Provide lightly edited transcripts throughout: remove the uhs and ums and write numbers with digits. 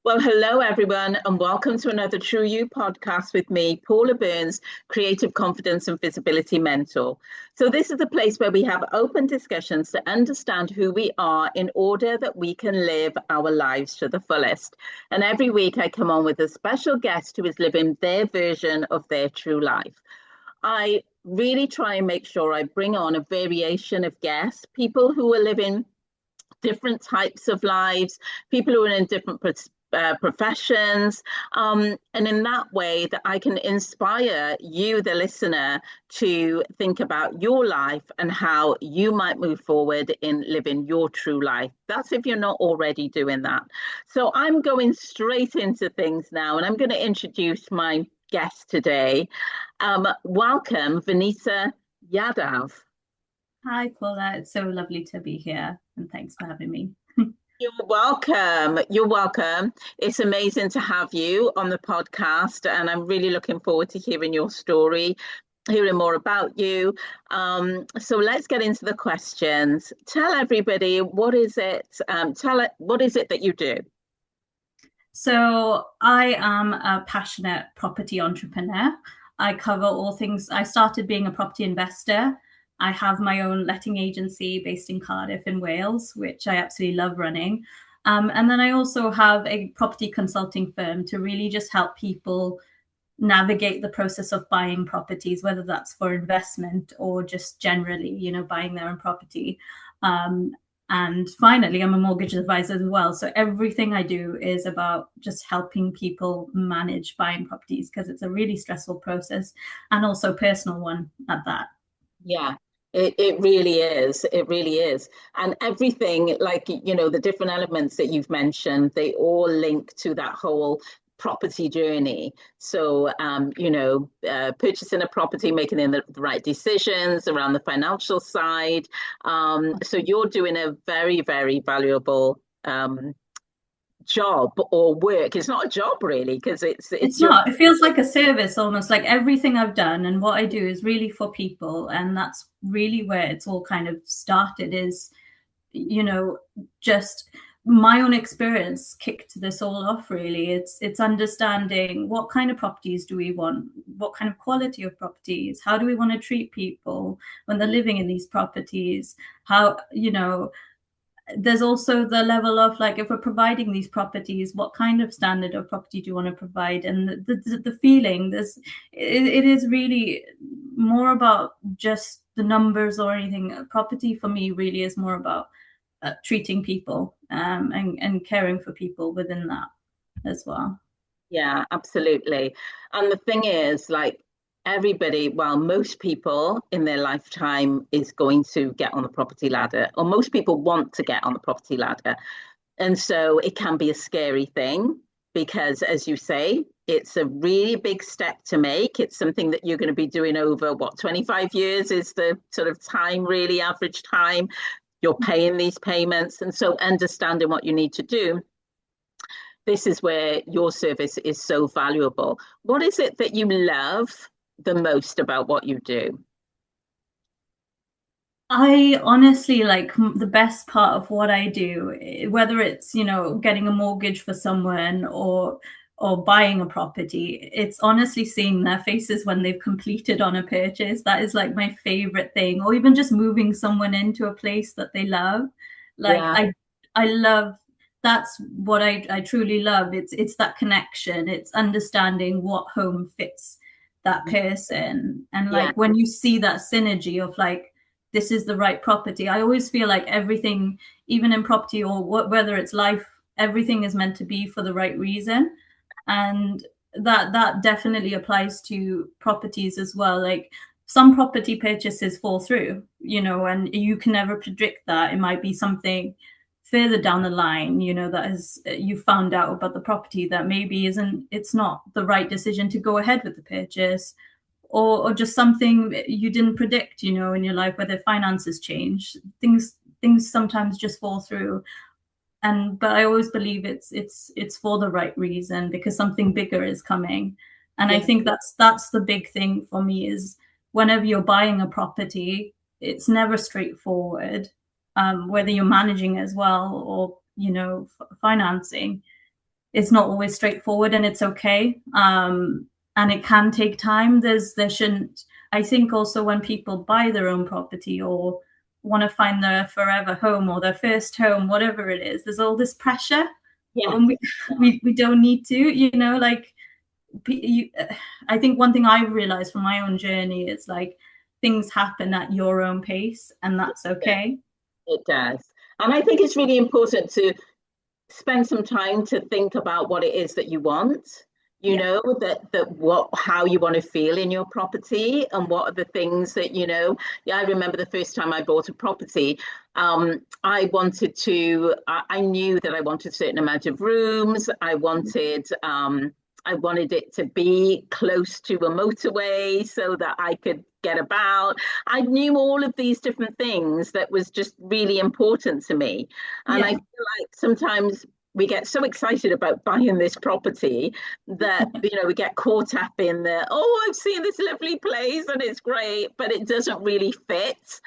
Well, hello everyone, and welcome to another True You podcast with me, Paula Burns, Creative Confidence and Visibility Mentor. So, this is a place where we have open discussions to understand who we are in order that we can live our lives to the fullest. And every week I come on with a special guest who is living their version of their true life. I really try and make sure I bring on a variation of guests, people who are living different types of lives, people who are in different professions, and in that way that I can inspire you, the listener, to think about your life and how you might move forward in living your true life. That's if you're not already doing that. So I'm going straight into things now, and I'm going to introduce my guest today. Welcome, Vinita Yadav. Hi, Paula. It's so lovely to be here, and thanks for having me. You're welcome. You're welcome. It's amazing to have you on the podcast, and I'm really looking forward to hearing your story, hearing more about you. So let's get into the questions. Tell everybody what is it? What is it that you do? So, I am a passionate property entrepreneur. I cover all things. I started being a property investor. I have my own letting agency based in Cardiff in Wales, which I absolutely love running. And then I also have a property consulting firm to really just help people navigate the process of buying properties, whether that's for investment or just generally, buying their own property. Um, and finally, I'm a mortgage advisor as well. So everything I do is about just helping people manage buying properties because it's a really stressful process and also personal one at that. Yeah, it really is. It really is. And everything, like, the different elements that you've mentioned, they all link to that whole property journey. So, purchasing a property, making the right decisions around the financial side. So you're doing a very, very valuable job or work. It's not a job really, because It's it's your not. It feels like a service almost. Like everything I've done and what I do is really for people. And that's really where it's all kind of started is, you know, just my own experience kicked this all off really. It's understanding what kind of properties do we want, what kind of quality of properties, how do we want to treat people when they're living in these properties, how, there's also the level of like, if we're providing these properties, what kind of standard of property do you want to provide, and the feeling it is really more about just the numbers or anything. Property for me really is more about treating people, and caring for people within that as well. Yeah, absolutely. And the thing is, like everybody, well, most people in their lifetime is going to get on the property ladder, or most people want to get on the property ladder. And so it can be a scary thing because, as you say, it's a really big step to make. It's something that you're going to be doing over what, 25 years is the sort of time, really average time. You're paying these payments. And so understanding what you need to do, this is where your service is so valuable. What is it that you love the most about what you do? I honestly like the best part of what I do, whether it's, getting a mortgage for someone or buying a property, it's honestly seeing their faces when they've completed on a purchase. That is like my favorite thing. Or even just moving someone into a place that they love. Like Yeah, I love that's what I truly love. It's that connection. It's understanding what home fits that person. And yeah, like when you see that synergy of like, this is the right property. I always feel like everything, even in property or whether it's life, everything is meant to be for the right reason. And that definitely applies to properties as well. Like some property purchases fall through, and you can never predict that. It might be something further down the line, that is you found out about the property that maybe it's not the right decision to go ahead with the purchase, or just something you didn't predict, in your life, whether finances change, things sometimes just fall through. But I always believe it's for the right reason because something bigger is coming. And I yeah. think that's the big thing for me is whenever you're buying a property, it's never straightforward, whether you're managing as well or financing. it's not always straightforward, and it's okay. And it can take time. There shouldn't, I think also when people buy their own property or want to find their forever home or their first home, whatever it is, there's all this pressure. Yeah. And we don't need to, you know, like I think one thing I've realized from my own journey is like things happen at your own pace, and that's okay. It does. And I think it's really important to spend some time to think about what it is that you want. You know, how you want to feel in your property, and what are the things that, you know. I remember the first time I bought a property, I knew that I wanted a certain amount of rooms. I wanted it to be close to a motorway so that I could get about. I knew all of these different things that was just really important to me. And I feel like sometimes we get so excited about buying this property that, you know, we get caught up in I've seen this lovely place and it's great, but it doesn't really fit.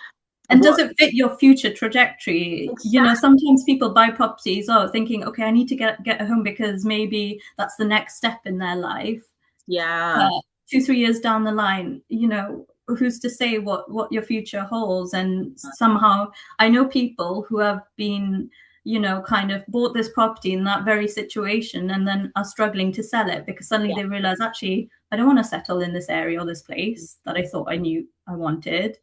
And does it fit your future trajectory? Exactly. You know, sometimes people buy properties thinking, okay, I need to get a home because maybe that's the next step in their life. Yeah. 2-3 years down the line, you know, who's to say what your future holds? And somehow I know people who have been, you know, kind of bought this property in that very situation and then are struggling to sell it because suddenly they realize, actually, I don't want to settle in this area or this place that I thought I knew I wanted.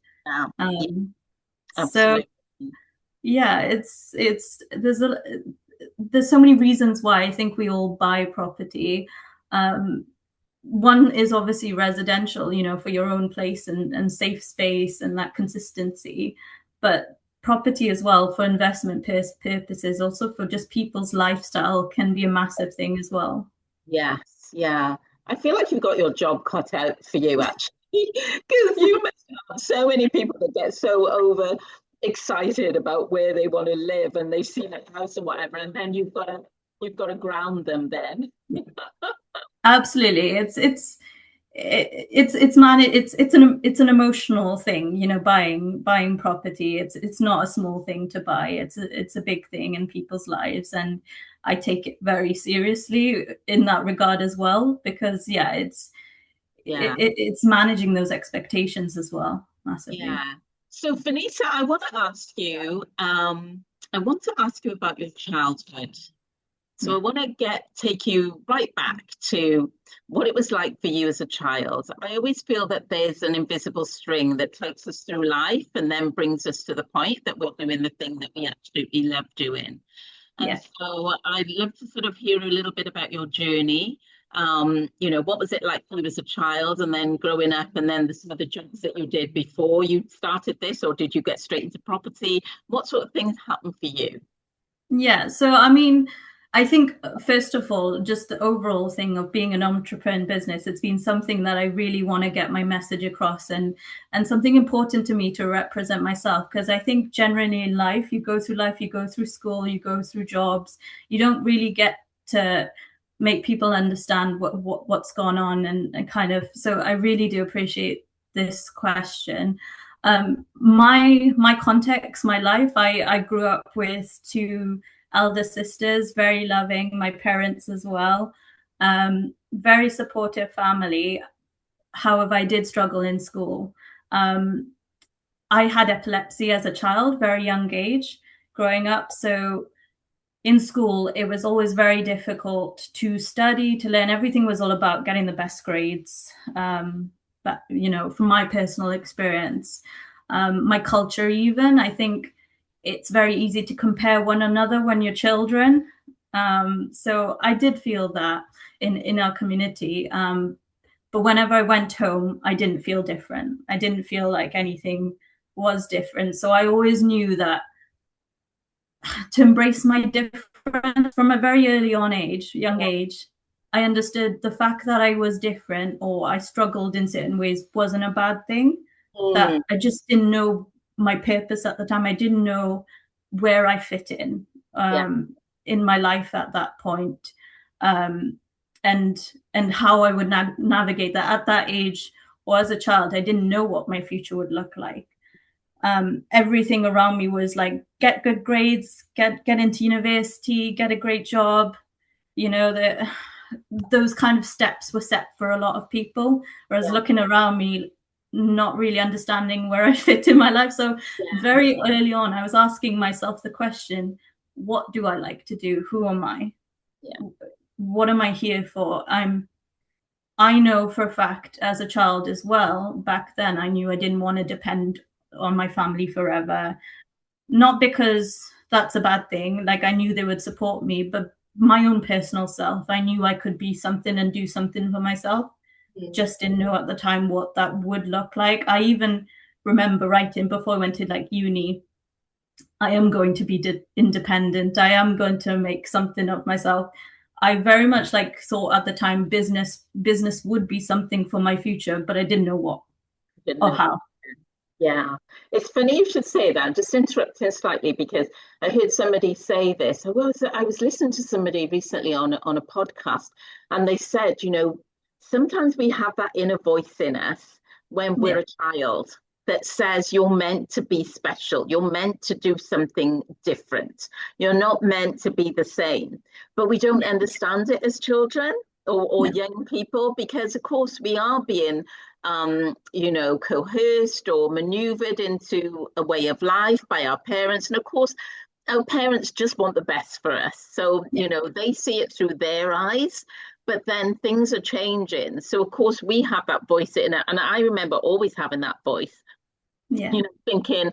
So yeah, there's so many reasons why I think we all buy property. One is obviously residential, you know, for your own place and safe space and that consistency, but property as well for investment purposes, also for just people's lifestyle, can be a massive thing as well. Yes, yeah. I feel like you've got your job cut out for you, actually, because you must have so many people that get so over excited about where they want to live and they've seen a house and whatever, and then you've got to ground them then. Absolutely. It's an emotional thing, you know, buying property. It's not a small thing to buy. It's a big thing in people's lives, and I take it very seriously in that regard as well, because it's managing those expectations as well massively. Yeah. So Vinita, I want to ask you about your childhood. So I want to take you right back to what it was like for you as a child. I always feel that there's an invisible string that takes us through life and then brings us to the point that we're doing the thing that we absolutely love doing. And so I'd love to sort of hear a little bit about your journey. You know, what was it like for you as a child, and then growing up, and then some of the jobs that you did before you started this, or did you get straight into property? What sort of things happened for you? Yeah, so I mean, I think, first of all, just the overall thing of being an entrepreneur in business, it's been something that I really want to get my message across, and something important to me to represent myself, because I think generally in life, you go through school, you go through jobs, you don't really get to make people understand what's gone on, and kind of, so I really do appreciate this question. My context, my life, I grew up with two elder sisters, very loving, my parents as well, very supportive family. However, I did struggle in school. I had epilepsy as a child, very young age, growing up. So in school, it was always very difficult to study, to learn. Everything was all about getting the best grades. But, you know, from my personal experience, my culture even, I think it's very easy to compare one another when you're children. So I did feel that in our community. But whenever I went home, I didn't feel different. I didn't feel like anything was different. So I always knew that to embrace my difference from a very young age, I understood the fact that I was different or I struggled in certain ways wasn't a bad thing. That I just didn't know my purpose at the time. I didn't know where I fit in my life at that point, and how I would navigate that at that age, or as a child. I didn't know what my future would look like. Everything around me was like, get good grades, get into university, get a great job, you know, those kind of steps were set for a lot of people, whereas looking around me, not really understanding where I fit in my life. So very early on, I was asking myself the question, what do I like to do? Who am I? What am I here for? I know for a fact as a child as well, back then I knew I didn't want to depend on my family forever. Not because that's a bad thing, like I knew they would support me, but my own personal self, I knew I could be something and do something for myself. Just didn't know at the time what that would look like. I even remember writing before I went to like uni, I am going to be independent. I am going to make something of myself. I very much like thought at the time business would be something for my future, but I didn't know what or how. Yeah, it's funny you should say that. Just interrupting slightly because I heard somebody say this. I was listening to somebody recently on a podcast, and they said, you know, sometimes we have that inner voice in us when we're a child that says you're meant to be special. You're meant to do something different. You're not meant to be the same. But we don't understand it as children or young people because, of course, we are being you know, coerced or maneuvered into a way of life by our parents. And of course, our parents just want the best for us. So, you know, they see it through their eyes, but then things are changing. So, of course, we have that voice in it. And I remember always having that voice, you know, thinking,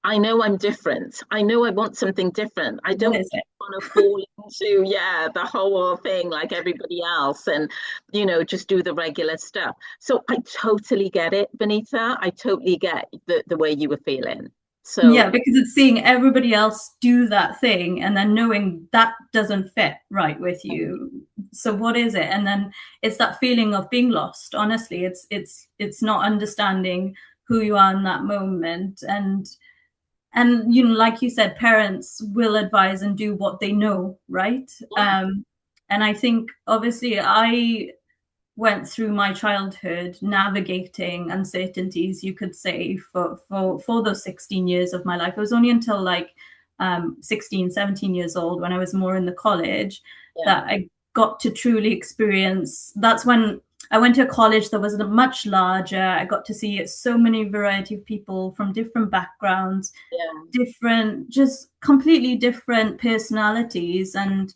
I know I'm different. I know I want something different. I don't want to fall into, the whole thing like everybody else and, you know, just do the regular stuff. So I totally get it, Vinita. I totally get the way you were feeling. So yeah, because it's seeing everybody else do that thing and then knowing that doesn't fit right with you. So what is it? And then it's that feeling of being lost. Honestly, it's not understanding who you are in that moment. And you know, like you said, parents will advise and do what they know, right? And I think obviously I went through my childhood navigating uncertainties, you could say, for those 16 years of my life. It was only until like 16, 17 years old when I was more in the college that I got to truly experience. That's when I went to a college that was much larger. I got to see so many variety of people from different backgrounds, different, just completely different personalities. And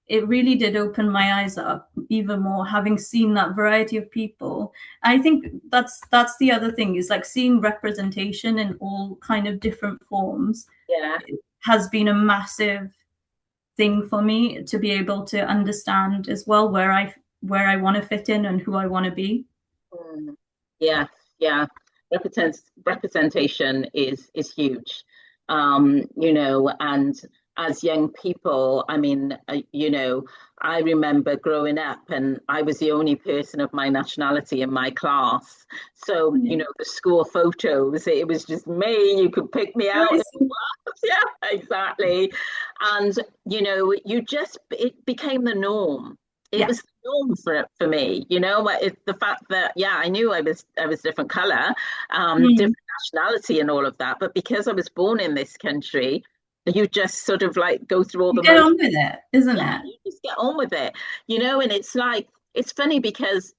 it really did open my eyes up even more, having seen that variety of people. I think that's the other thing, is like seeing representation in all kind of different forms has been a massive thing for me to be able to understand as well where I want to fit in and who I want to be. Yeah. Representation is huge. You know, and as young people, I mean, you know, I remember growing up and I was the only person of my nationality in my class. So, you know, the school photos, it was just me. You could pick me out. Yeah, exactly. And, you know, it became the norm. It was the norm for me, you know, the fact that, I knew I was different color, different nationality and all of that. But because I was born in this country, you just sort of like go through all the get on with it, isn't it? You just get on with it, you know, and it's like, it's funny because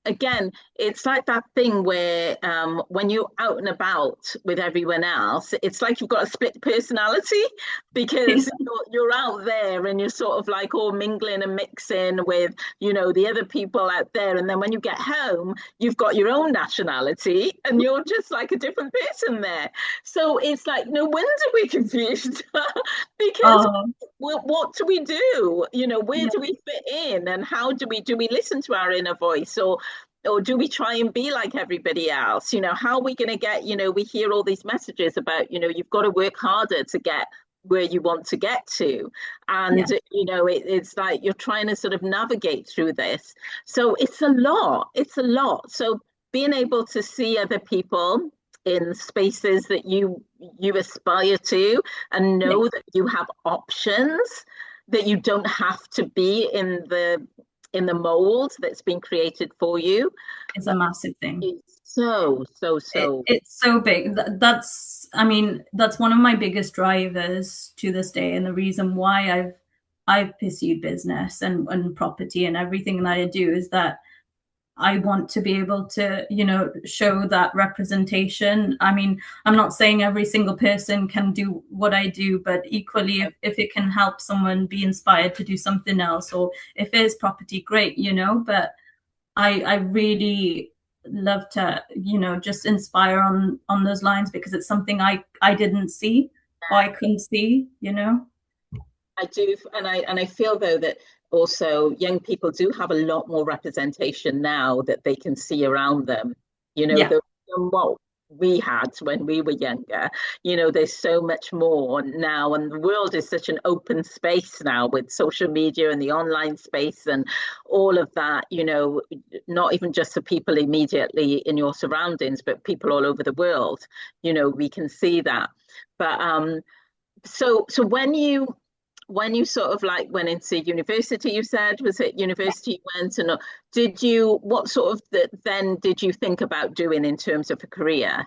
again, it's like that thing where when you're out and about with everyone else, it's like you've got a split personality because you're out there and you're sort of like all mingling and mixing with, you know, the other people out there. And then when you get home, you've got your own nationality and you're just like a different person there. So it's like, no wonder we're confused because what do we do? You know, where do we fit in and how do we listen to our inner voice or do we try and be like everybody else? You know, how are we going to get, you know, we hear all these messages about, you know, you've got to work harder to get where you want to get to. And, you know, it's like you're trying to sort of navigate through this. So it's a lot. So being able to see other people in spaces that you aspire to and know that you have options, that you don't have to be in the mold that's been created for you. It's a massive thing. It's so it's so big. That's one of my biggest drivers to this day, and the reason why I've I've pursued business and property and everything that I do is that I want to be able to, show that representation. I mean, I'm not saying every single person can do what I do, but equally, if it can help someone be inspired to do something else, or if it is property, great, but I really love to, just inspire on those lines, because it's something I didn't see, or I couldn't see. I do, and I feel though that also young people do have a lot more representation now that they can see around them. Yeah. Than what we had when we were younger. There's so much more now, and the world is such an open space now with social media and the online space and all of that. Not even just the people immediately in your surroundings, but people all over the world. We can see that. But so when you sort of like went into university, you said, was it university you went, and what sort of then did you think about doing in terms of a career?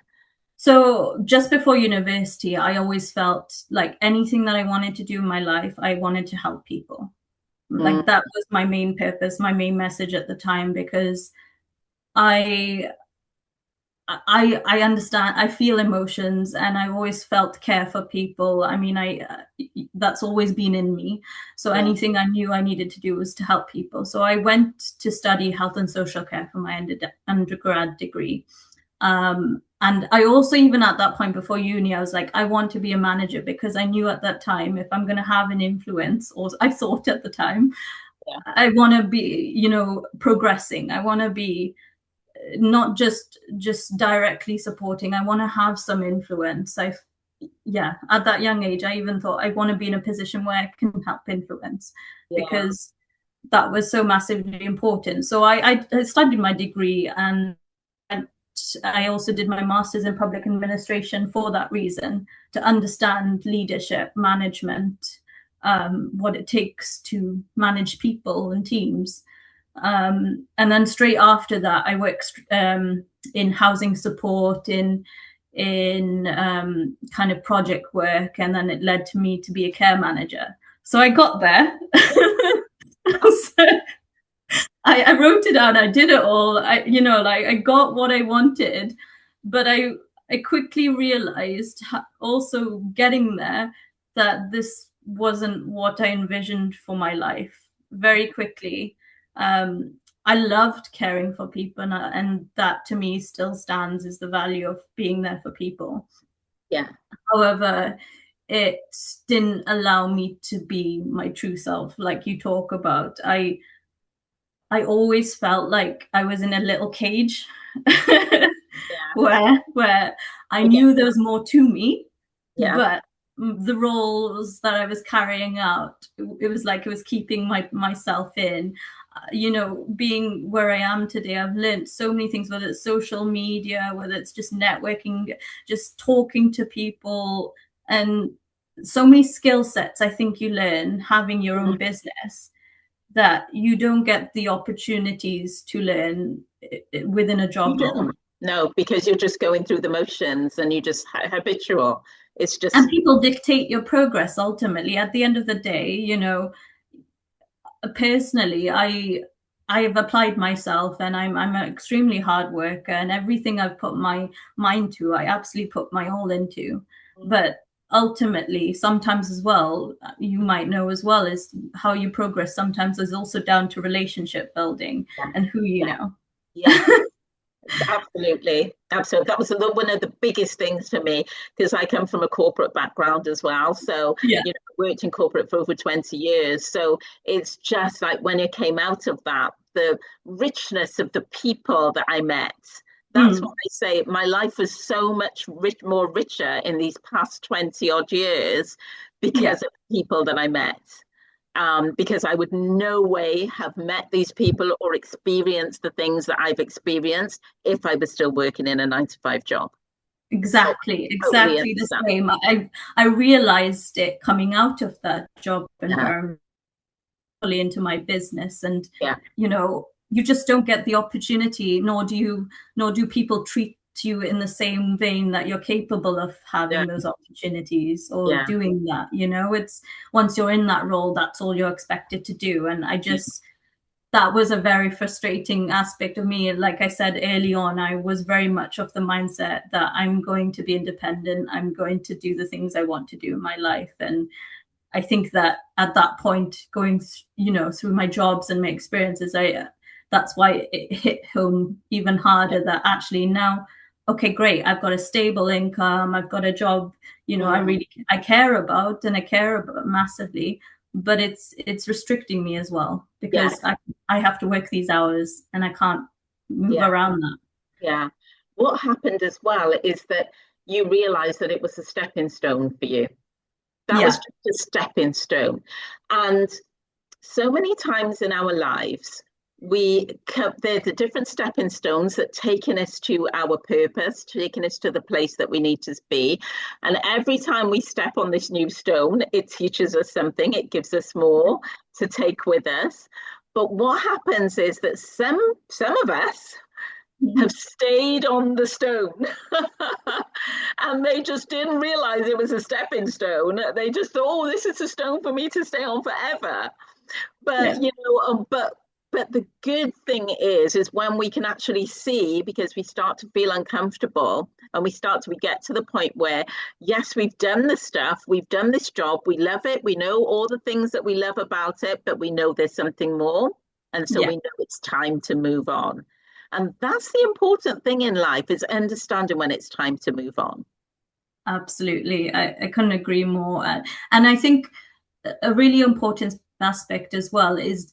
So just before university, I always felt like anything that I wanted to do in my life, I wanted to help people. Like that was my main purpose, my main message at the time, because I understand, I feel emotions, and I always felt care for people. I mean, that's always been in me. So anything I knew I needed to do was to help people. So I went to study health and social care for my undergrad degree. And I also, even at that point before uni, I was like, I want to be a manager, because I knew at that time, if I'm going to have an influence, or I thought at the time, I want to be, progressing. I want to be not just directly supporting. I want to have some influence. At that young age, I even thought I want to be in a position where I can help influence, because that was so massively important. So I studied my degree, and I also did my master's in public administration for that reason, to understand leadership, management, what it takes to manage people and teams. And then straight after that, I worked in housing support, in kind of project work, and then it led to me to be a care manager. So I got there. So I wrote it out. I did it all. I got what I wanted, but I quickly realized, also getting there, that this wasn't what I envisioned for my life. Very quickly, I loved caring for people, and that to me still stands as the value of being there for people. Yeah. However, it didn't allow me to be my true self, like you talk about. I always felt like I was in a little cage where I knew there was more to me, but the roles that I was carrying out, it was like it was keeping myself in. Being where I am today, I've learned so many things, whether it's social media, whether it's just networking, just talking to people, and so many skill sets I think you learn having your own business, that you don't get the opportunities to learn within a job role. No, because you're just going through the motions, and you just habitual. It's just, and people dictate your progress ultimately. At the end of the day, personally, I have applied myself, and I'm an extremely hard worker, and everything I've put my mind to, I absolutely put my all into. But ultimately, sometimes as well, you might know as well, is how you progress sometimes is also down to relationship building and who you know. Absolutely. That was one of the biggest things for me, because I come from a corporate background as well. So, I worked in corporate for over 20 years. So it's just like when it came out of that, the richness of the people that I met. That's what I say. My life was so much more richer in these past 20 odd years because of the people that I met. Because I would no way have met these people or experienced the things that I've experienced if I was still working in a 9-to-5 job. Exactly the same. I realized it coming out of that job environment, fully into my business, and you just don't get the opportunity, nor do people treat you in the same vein that you're capable of having those opportunities or doing that. You know, it's once you're in that role, that's all you're expected to do. And I just, that was a very frustrating aspect of me. Like I said early on, I was very much of the mindset that I'm going to be independent. I'm going to do the things I want to do in my life. And I think that at that point, going, you know, through my jobs and my experiences, that's why it hit home even harder that actually now, okay, great, I've got a stable income, I've got a job, you know, I care about, and I care about massively, but it's restricting me as well, because I have to work these hours and I can't move around that. Yeah. What happened as well is that you realized that it was a stepping stone for you. That was just a stepping stone. And so many times in our lives, there's the different stepping stones that taking us to our purpose, taking us to the place that we need to be. And every time we step on this new stone, it teaches us something. It gives us more to take with us. But what happens is that some of us have stayed on the stone and they just didn't realize it was a stepping stone. They just thought, oh, this is a stone for me to stay on forever. But you know, but the good thing is when we can actually see, because we start to feel uncomfortable and we get to the point where, yes, we've done the stuff, we've done this job, we love it, we know all the things that we love about it, but we know there's something more. And so we know it's time to move on. And that's the important thing in life, is understanding when it's time to move on. Absolutely. I couldn't agree more. And I think a really important aspect as well is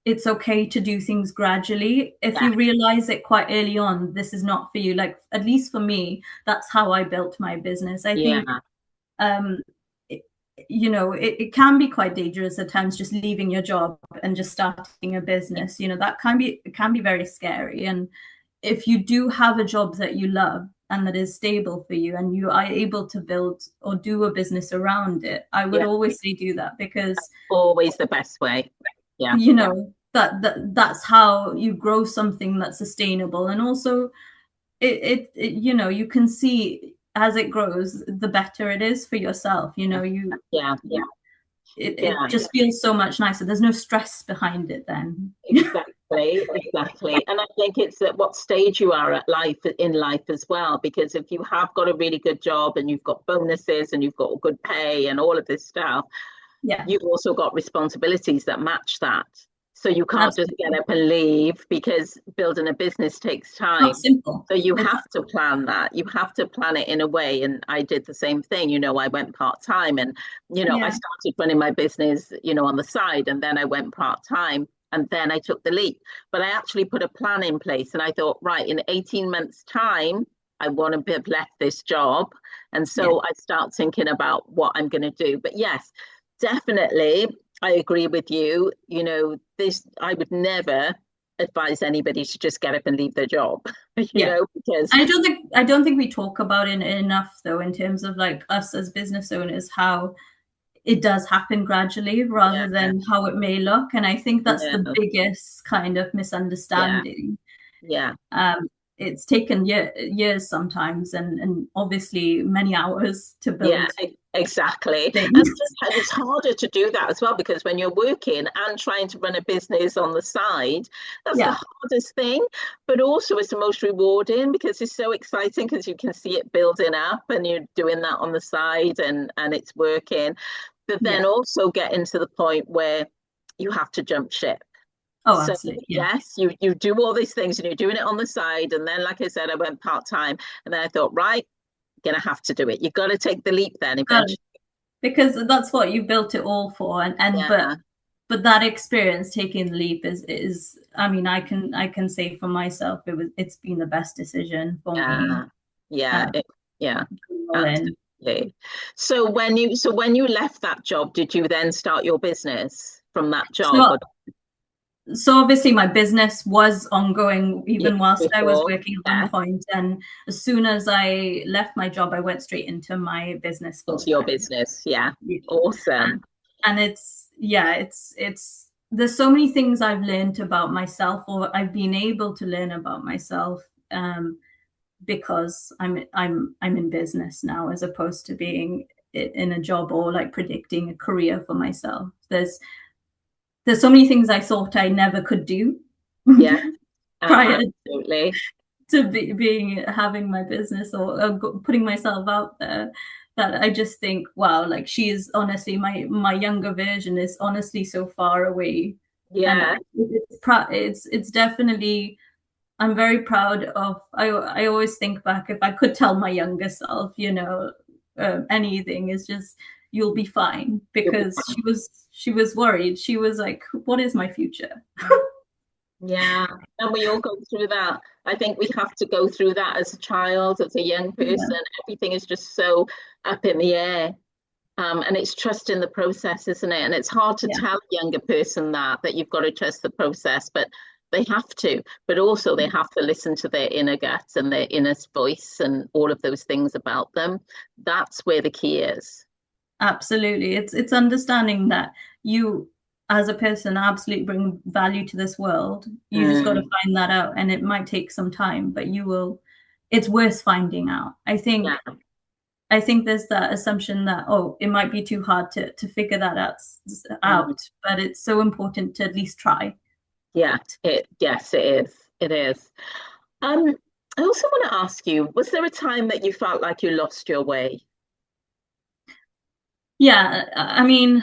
it's okay to do things gradually. If you realize it quite early on, this is not for you. Like, at least for me, that's how I built my business. I think, you know, it can be quite dangerous at times, just leaving your job and just starting a business. You know, that can be very scary. And if you do have a job that you love and that is stable for you, and you are able to build or do a business around it, I would always say do that, because that's always the best way. You know, that's how you grow something that's sustainable. And also it you know, you can see as it grows, the better it is for yourself. You know, it just feels so much nicer. There's no stress behind it then. Exactly. And I think it's at what stage you are in life as well, because if you have got a really good job and you've got bonuses and you've got good pay and all of this stuff, you've also got responsibilities that match that. So you can't just get up and leave, because building a business takes time. Not simple. So you have to plan that. You have to plan it in a way. And I did the same thing. You know, I went part-time, and, you know, I started running my business, you know, on the side, and then I went part-time, and then I took the leap. But I actually put a plan in place, and I thought, right, in 18 months' time, I want to have left this job. And so I start thinking about what I'm going to do. But yes, definitely, I agree with you. You know, I would never advise anybody to just get up and leave their job. You know, because I don't think we talk about it enough, though, in terms of like us as business owners, how it does happen gradually rather than how it may look. And I think that's the biggest kind of misunderstanding. It's taken years sometimes, and obviously many hours to build. Yeah, exactly. And it's harder to do that as well, because when you're working and trying to run a business on the side, that's the hardest thing. But also it's the most rewarding, because it's so exciting, because you can see it building up and you're doing that on the side, and it's working. But then also getting to the point where you have to jump ship. Oh, so, absolutely. Yes, you do all these things and you're doing it on the side. And then, like I said, I went part-time, and then I thought, right, you're going to have to do it. You've got to take the leap then eventually. Because that's what you built it all for. But that experience, taking the leap, is I mean, I can say for myself, it's been the best decision for me. Absolutely. So when you left that job, did you then start your business from that job? So obviously my business was ongoing even whilst I was working at one point. And as soon as I left my job, I went straight into my business. Into your business. Awesome. And it's there's so many things I've learned about myself, or I've been able to learn about myself, because I'm in business now, as opposed to being in a job or like predicting a career for myself. There's so many things I thought I never could do. Yeah, prior absolutely. to having my business, or putting myself out there, that I just think, wow, like she is honestly, my younger version is honestly so far away. Yeah. And it's definitely, I'm very proud of. I always think back, if I could tell my younger self, anything, is just, you'll be fine, because she was worried. She was like, what is my future? Yeah, and we all go through that. I think we have to go through that as a child, as a young person. Yeah. Everything is just so up in the air. And it's trust in the process, isn't it? And it's hard to tell a younger person that you've got to trust the process, but they have to. But also they have to listen to their inner guts and their inner voice and all of those things about them. That's where the key is. Absolutely. It's understanding that you, as a person, absolutely bring value to this world. You just got to find that out, and it might take some time, but you will. It's worth finding out. I think there's that assumption that, oh, it might be too hard to figure that out, but it's so important to at least try. Yeah, yes, it is. It is. I also want to ask you, was there a time that you felt like you lost your way? Yeah, I mean,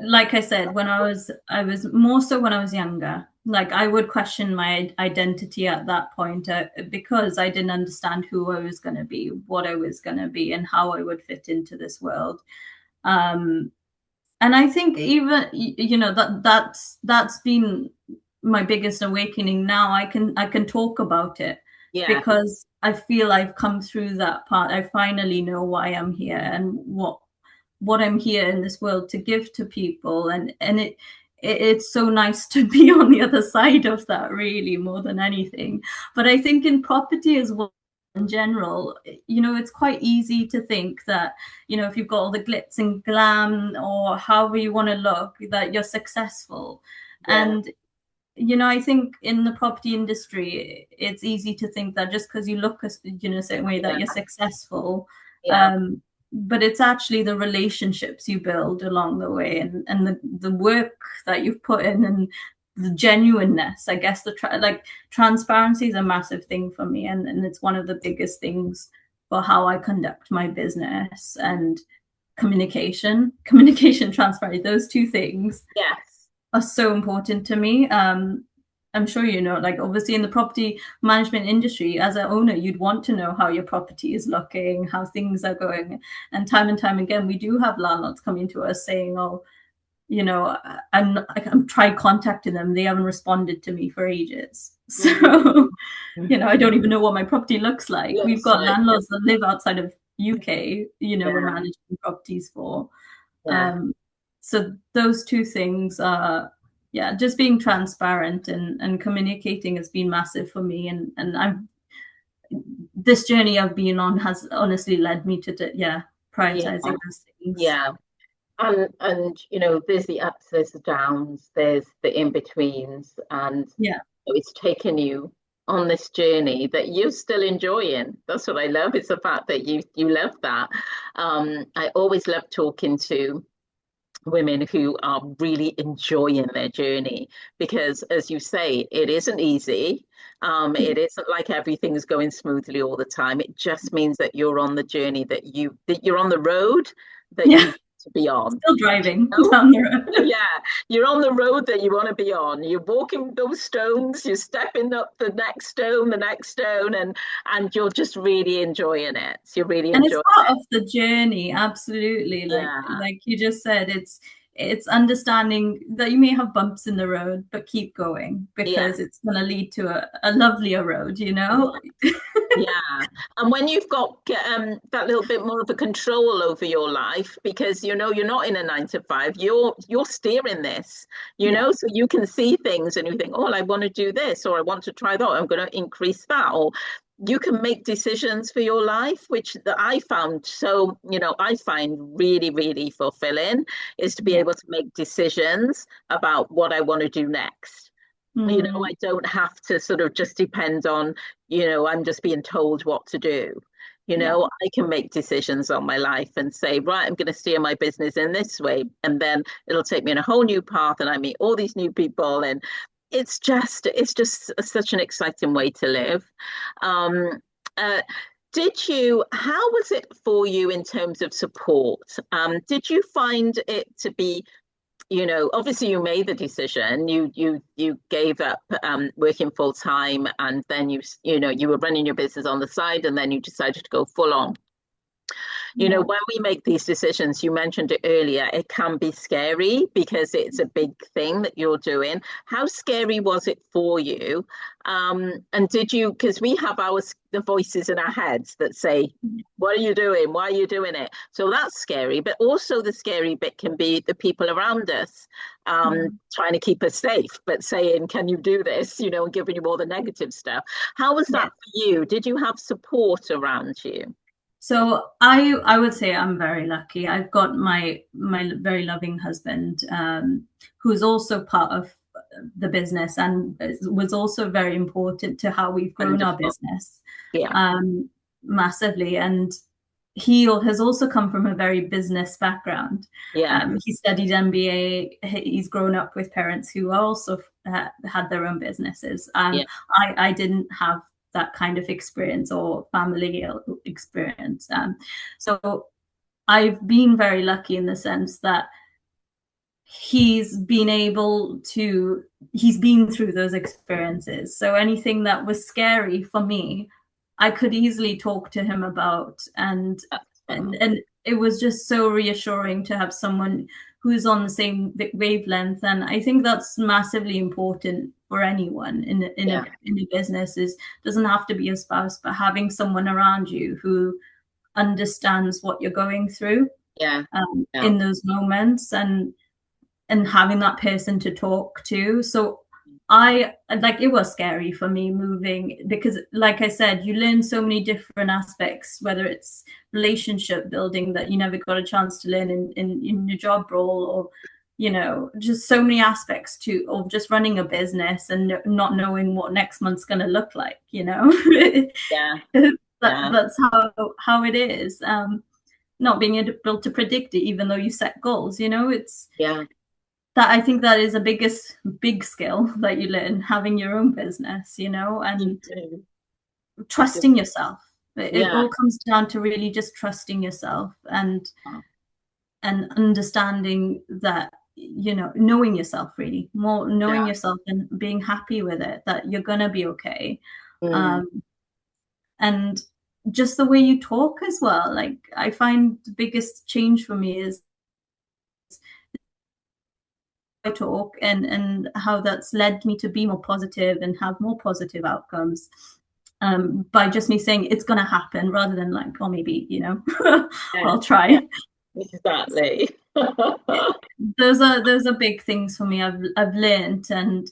like I said, I was more so when I was younger. Like, I would question my identity at that point, because I didn't understand who I was going to be, what I was going to be, and how I would fit into this world. And I think, even that's been my biggest awakening. Now I can talk about it, because I feel I've come through that part. I finally know why I'm here, and what I'm here in this world to give to people, and it's so nice to be on the other side of that, really, more than anything. But I think in property as well, in general, it's quite easy to think that, if you've got all the glitz and glam, or however you want to look, that you're successful. And I think in the property industry, it's easy to think that just because you look a certain way, that you're successful. But it's actually the relationships you build along the way, and the work that you've put in, and the genuineness. I guess transparency is a massive thing for me, and it's one of the biggest things for how I conduct my business. And communication, transparency, those two things are so important to me. I'm sure like, obviously in the property management industry, as an owner, you'd want to know how your property is looking, how things are going. And time again, we do have landlords coming to us saying, oh, I'm tried contacting them, they haven't responded to me for ages. So, I don't even know what my property looks like. We've got landlords that live outside of UK, we're managing properties for. So those two things are, just being transparent and communicating has been massive for me. And this journey I've been on has honestly led me to prioritizing those things. And there's the ups, there's the downs, there's the in-betweens, and it's taken you on this journey that you're still enjoying. That's what I love. It's the fact that you love that. I always love talking to women who are really enjoying their journey, because, as you say, it isn't easy. It isn't like everything's going smoothly all the time. It just means that you're on the journey, that you're on the road that you to be on. Still driving down the road. You're on the road that you want to be on. You're walking those stones, you're stepping up the next stone, and you're just really enjoying it. So you're really enjoying it. And it's part of the journey, absolutely. Like you just said, it's understanding that you may have bumps in the road, but keep going, because it's going to lead to a lovelier road, And when you've got that little bit more of a control over your life, because you're not in a 9 to 5, you're steering this, so you can see things and you think, oh, I want to do this, or I want to try that, I'm going to increase that, or you can make decisions for your life, which I found I find really, really fulfilling, is to be able to make decisions about what I want to do next. You know, I don't have to sort of just depend on, I'm just being told what to do. I can make decisions on my life and say, right, I'm going to steer my business in this way. And then it'll take me in a whole new path and I meet all these new people. And it's just such an exciting way to live. Um, uh, how was it for you in terms of support? Did you find it to be, obviously you made the decision, you gave up working full time, and then you were running your business on the side, and then you decided to go full on. When we make these decisions, you mentioned it earlier, it can be scary because it's a big thing that you're doing. How scary was it for you? And because we have the voices in our heads that say, what are you doing? Why are you doing it? So that's scary. But also the scary bit can be the people around us trying to keep us safe, but saying, can you do this? And giving you all the negative stuff. How was that for you? Did you have support around you? So I would say I'm very lucky. I've got my very loving husband, who's also part of the business and was also very important to how we've grown Wonderful. our business, yeah. Massively. And he has also come from a very business background. He studied MBA. He's grown up with parents who also had their own businesses. I didn't have that kind of experience or family experience. So I've been very lucky in the sense that he's been through those experiences. So anything that was scary for me, I could easily talk to him about, and it was just so reassuring to have someone who's on the same wavelength. And I think that's massively important for anyone in a business. Doesn't have to be a spouse, but having someone around you who understands what you're going through in those moments, and having that person to talk to. So it was scary for me moving, because like I said, you learn so many different aspects, whether it's relationship building that you never got a chance to learn in your job role, or just so many aspects of just running a business and not knowing what next month's going to look like. That's how it is. Not being able to predict it, even though you set goals. It's that I think that is a big skill that you learn, having your own business, and trusting yourself. It all comes down to really just trusting yourself and understanding that, knowing yourself, really more knowing yourself and being happy with it, that you're going to be okay. And just the way you talk as well. Like, I find the biggest change for me is I talk, and how that's led me to be more positive and have more positive outcomes, by just me saying it's going to happen, rather than like, oh, maybe, I'll try. Exactly. Those are big things for me. I've learned, and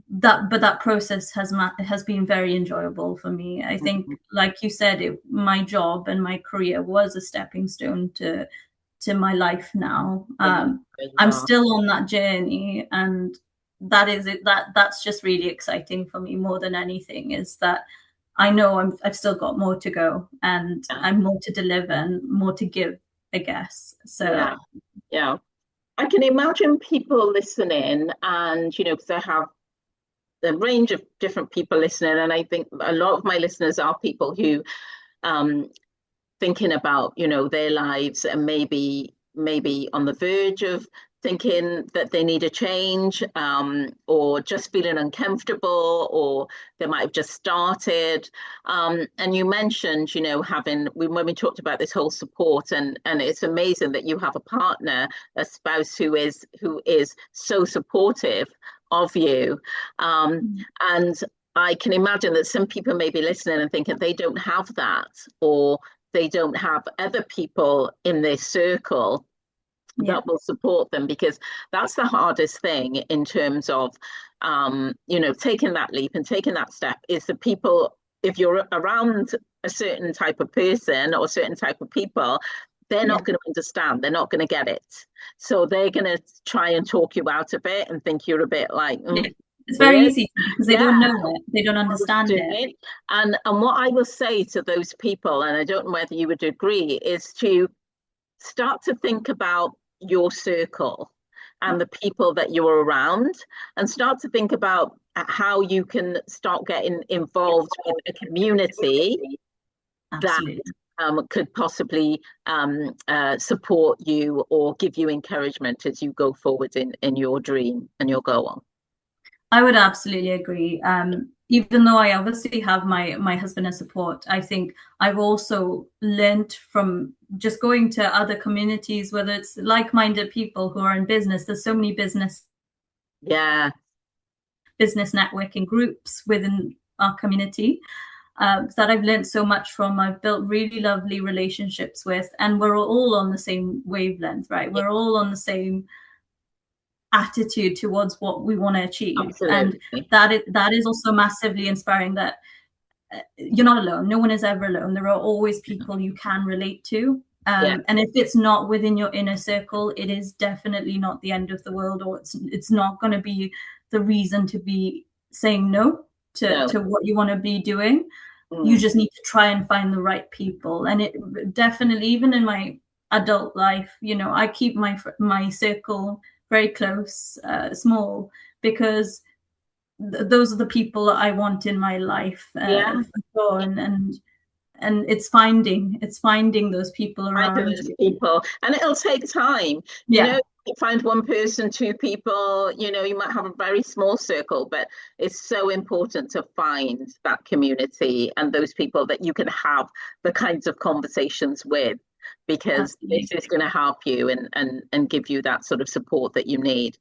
that process has been very enjoyable for me. I think, like you said, my job and my career was a stepping stone to my life now. I'm still on that journey, and that is it. That's just really exciting for me more than anything, is that I know I've still got more to go, and I'm more to deliver and more to give, I guess. So I can imagine people listening, and because I have a range of different people listening, and I think a lot of my listeners are people who thinking about their lives, and maybe on the verge of thinking that they need a change, or just feeling uncomfortable, or they might have just started. And you mentioned, when we talked about this whole support, and it's amazing that you have a partner, a spouse who is so supportive of you. And I can imagine that some people may be listening and thinking they don't have that, or they don't have other people in their circle that will support them, because that's the hardest thing in terms of taking that leap and taking that step, is the people. If you're around a certain type of person or certain type of people, they're not going to understand, they're not going to get it, so they're going to try and talk you out of it and think you're a bit like It's very Good. easy because they Yeah. don't know it. They don't understand it. And what I will say to those people, and I don't know whether you would agree, is to start to think about your circle and the people that you're around, and start to think about how you can start getting involved with a community that Absolutely. could possibly support you or give you encouragement as you go forward in your dream and your goal. I would absolutely agree. Even though I obviously have my husband as support, I think I've also learned from just going to other communities, whether it's like-minded people who are in business. There's so many business networking groups within our community that I've learned so much from. I've built really lovely relationships with, and we're all on the same wavelength, right? We're all on the same attitude towards what we want to achieve. Absolutely. And that is also massively inspiring, that you're not alone. No one is ever alone. There are always people you can relate to. And if it's not within your inner circle, it is definitely not the end of the world, or it's not going to be the reason to be saying no to what you want to be doing. You just need to try and find the right people. And it definitely, even in my adult life, I keep my circle very close, small, because those are the people that I want in my life. For sure. And it's finding those people around you. And it'll take time. You find one person, two people, you might have a very small circle, but it's so important to find that community and those people that you can have the kinds of conversations with, because this is going to help you and give you that sort of support that you need.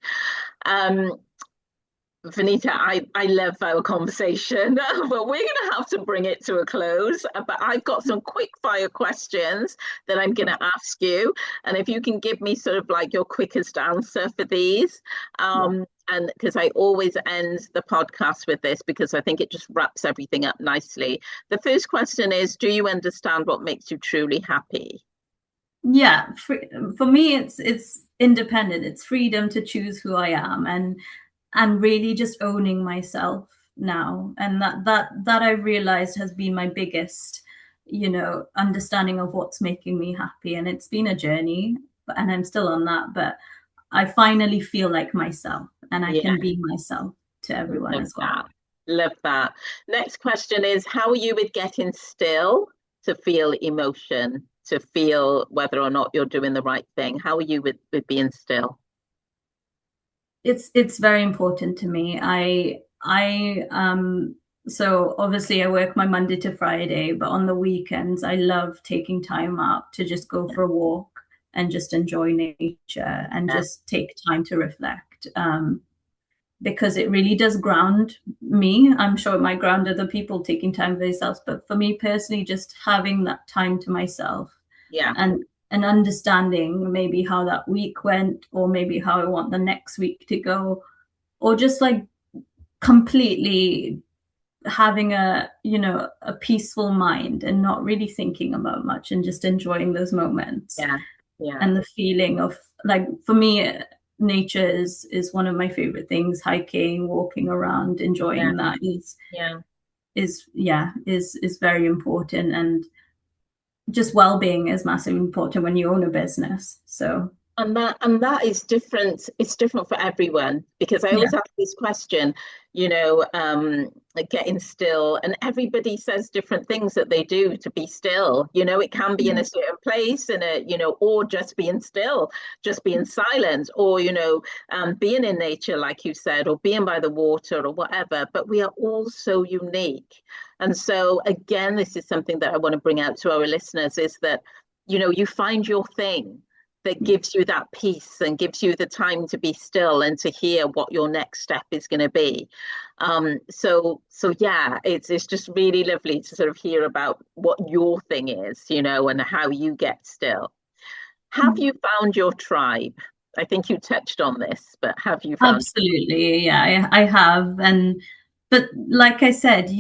Vinita, I love our conversation, but we're going to have to bring it to a close. But I've got some quick fire questions that I'm going to ask you. And if you can give me sort of like your quickest answer for these. And because I always end the podcast with this, because I think it just wraps everything up nicely. The first question is, do you understand what makes you truly happy? Yeah, for me, it's independent. It's freedom to choose who I am, and really just owning myself now. And that I realized has been my biggest, understanding of what's making me happy. And it's been a journey, and I'm still on that, but I finally feel like myself, and I can be myself to everyone as well. Love that. Next question is, how are you with getting still to feel emotion, to feel whether or not you're doing the right thing? How are you with being still? It's very important to me. So obviously I work my Monday to Friday, but on the weekends I love taking time out to just go for a walk and just enjoy nature and just take time to reflect, because it really does ground me. I'm sure it might ground other people taking time for themselves, but for me personally, just having that time to myself, and understanding maybe how that week went, or maybe how I want the next week to go, or just like completely having a peaceful mind and not really thinking about much, and just enjoying those moments. And the feeling of, like, for me, nature is one of my favorite things. Hiking, walking around, enjoying that is very important. And just well-being is massively important when you own a business. So and that is different. It's different for everyone, because I always ask this question, like getting still, and everybody says different things that they do to be still. It can be in a certain place, or just being still, just being silent, or being in nature, like you said, or being by the water or whatever. But we are all so unique. And so again, this is something that I want to bring out to our listeners, is that you find your thing that gives you that peace and gives you the time to be still and to hear what your next step is going to be. So yeah, it's just really lovely to sort of hear about what your thing is, and how you get still. Have you found your tribe? I think you touched on this, but have you found? Absolutely, yeah, I have. But like I said,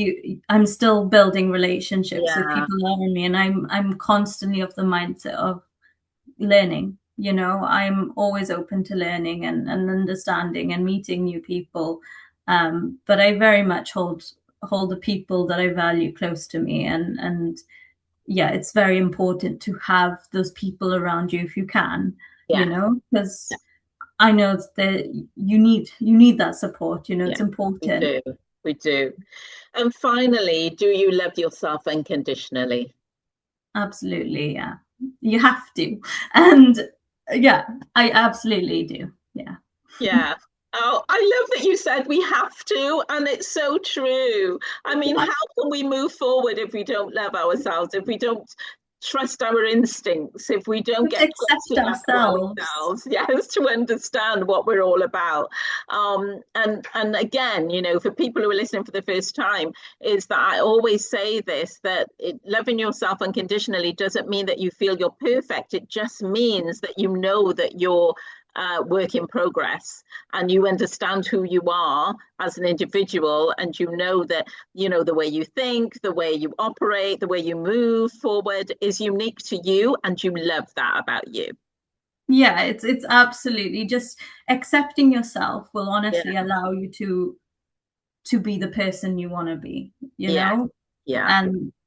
I'm still building relationships with people around me, and I'm constantly of the mindset of learning. I'm always open to learning and understanding and meeting new people. But I very much hold the people that I value close to me, and yeah, it's very important to have those people around you if you can, because I know that you need that support. It's important. We do. And finally, do you love yourself unconditionally? Absolutely, yeah. You have to. And yeah, I absolutely do. Yeah. Yeah. Oh, I love that you said we have to, and it's so true. I mean, how can we move forward if we don't love ourselves, if we don't trust our instincts, if we don't get accept ourselves? Yes, to understand what we're all about. And again, for people who are listening for the first time, is that I always say this, that loving yourself unconditionally doesn't mean that you feel you're perfect. It just means that you know that you're work in progress, and you understand who you are as an individual, and you know that the way you think, the way you operate, the way you move forward is unique to you, and you love that about you. Yeah, it's absolutely, just accepting yourself will honestly allow you to be the person you want to be, Yeah.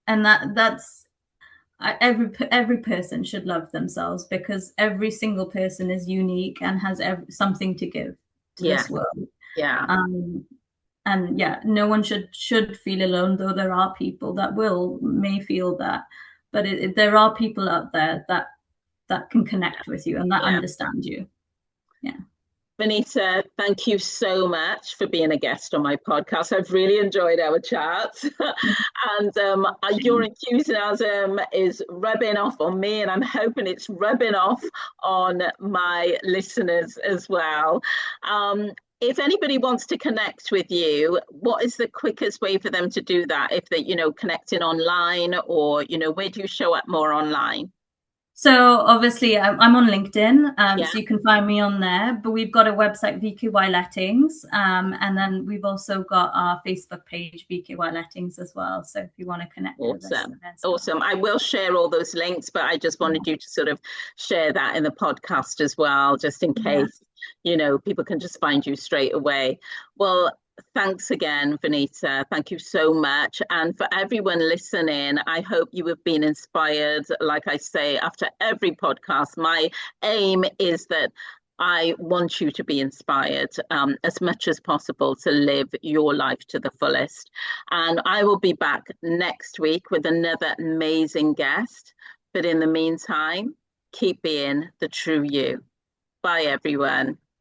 And that's every person should love themselves, because every single person is unique and has something to give to this world. And yeah, no one should feel alone, though there are people that may feel that, but there are people out there that can connect with you and that understand you. Yeah. Vinita, thank you so much for being a guest on my podcast. I've really enjoyed our chat. And your enthusiasm is rubbing off on me, and I'm hoping it's rubbing off on my listeners as well. If anybody wants to connect with you, what is the quickest way for them to do that? If they, connecting online, or, where do you show up more online? So obviously I'm on LinkedIn, so you can find me on there, but we've got a website, VKY Lettings, and then we've also got our Facebook page, VKY Lettings, as well. So if you want to connect with us. Awesome. I will share all those links, but I just wanted you to sort of share that in the podcast as well, just in case, people can just find you straight away. Well, thanks again, Vinita. Thank you so much. And for everyone listening, I hope you have been inspired. Like I say, after every podcast, my aim is that I want you to be inspired as much as possible to live your life to the fullest. And I will be back next week with another amazing guest. But in the meantime, keep being the true you. Bye, everyone.